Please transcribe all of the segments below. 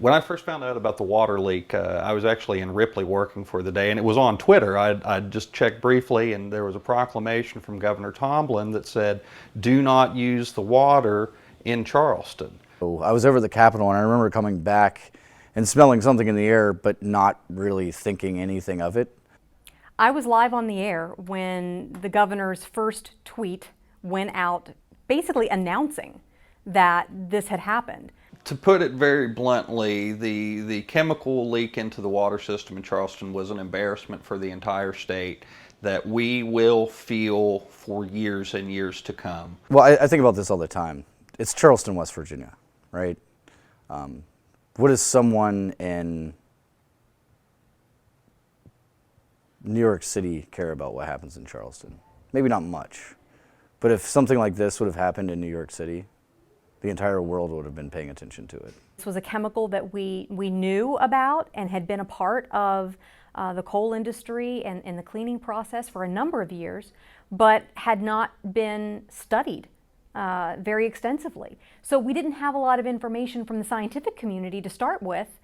When I first found out about the water leak, I was actually in Ripley working for the day, and it was on Twitter. I'd just checked briefly, and there was a proclamation from Governor Tomblin that said, "Do not use the water in Charleston." So I was over the Capitol, and I remember coming back and smelling something in the air, but not really thinking anything of it. I was live on the air when the governor's first tweet went out, basically announcing that this had happened. To put it very bluntly, the chemical leak into the water system in Charleston was an embarrassment for the entire state that we will feel for years and years to come. Well, I think about this all the time. It's Charleston, West Virginia, right? What does someone in New York City care about what happens in Charleston? Maybe not much. But if something like this would have happened in New York City, the entire world would have been paying attention to it. This was a chemical that we knew about and had been a part of the coal industry and the cleaning process for a number of years, but had not been studied very extensively. So we didn't have a lot of information from the scientific community to start with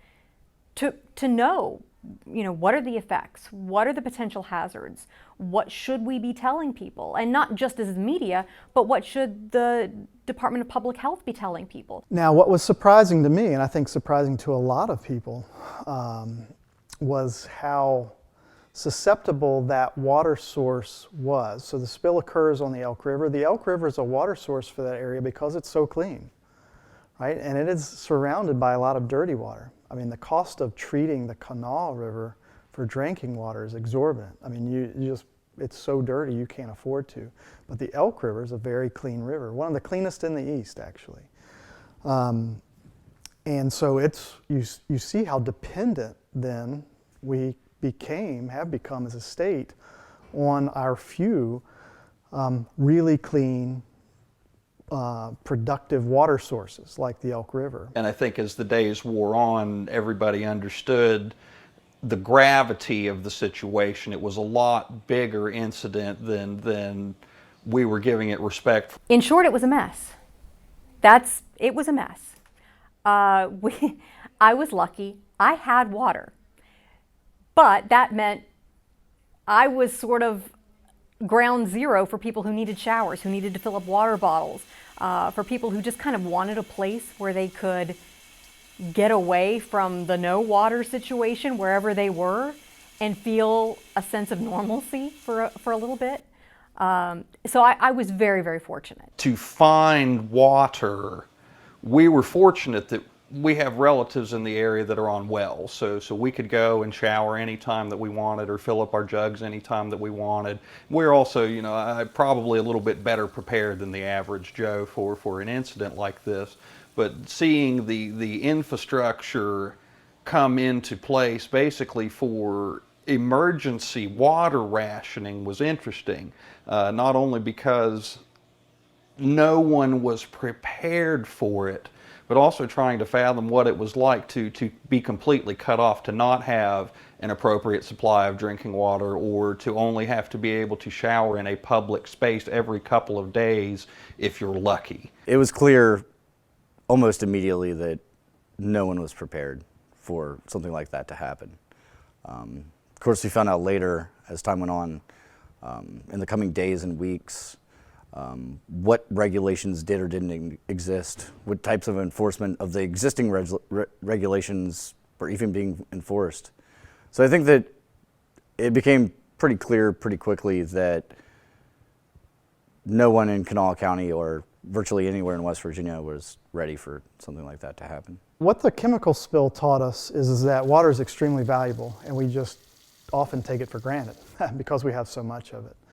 to know, what are the effects? What are the potential hazards? What should we be telling people? And not just as the media, but what should the Department of Public Health be telling people? Now, what was surprising to me, and I think surprising to a lot of people, was how susceptible that water source was. So the spill occurs on the Elk River. The Elk River is a water source for that area because it's so clean, right? And it is surrounded by a lot of dirty water. I mean, the cost of treating the Kanawha River for drinking water is exorbitant. I mean, you just, it's so dirty you can't afford to. But the Elk River is a very clean river, one of the cleanest in the East, actually. And so you see how dependent then we have become as a state on our few really clean, productive water sources like the Elk River. And I think as the days wore on, everybody understood the gravity of the situation. It was a lot bigger incident than we were giving it respect for. In short, it was a mess. It was a mess. I was lucky. I had water. But that meant I was sort of ground zero for people who needed showers, who needed to fill up water bottles, for people who just kind of wanted a place where they could get away from the no water situation wherever they were and feel a sense of normalcy for a little bit. So I was very, very fortunate. To find water, we were fortunate that we have relatives in the area that are on wells, so we could go and shower anytime that we wanted or fill up our jugs anytime that we wanted. We're also, probably a little bit better prepared than the average Joe for an incident like this. But seeing the infrastructure come into place basically for emergency water rationing was interesting, not only because no one was prepared for it, but also trying to fathom what it was like to be completely cut off, to not have an appropriate supply of drinking water, or to only have to be able to shower in a public space every couple of days if you're lucky. It was clear almost immediately that no one was prepared for something like that to happen. Of course, we found out later, as time went on, in the coming days and weeks, what regulations did or didn't exist, what types of enforcement of the existing regulations were even being enforced. So I think that it became pretty clear pretty quickly that no one in Kanawha County or virtually anywhere in West Virginia was ready for something like that to happen. What the chemical spill taught us is that water is extremely valuable, and we just often take it for granted because we have so much of it.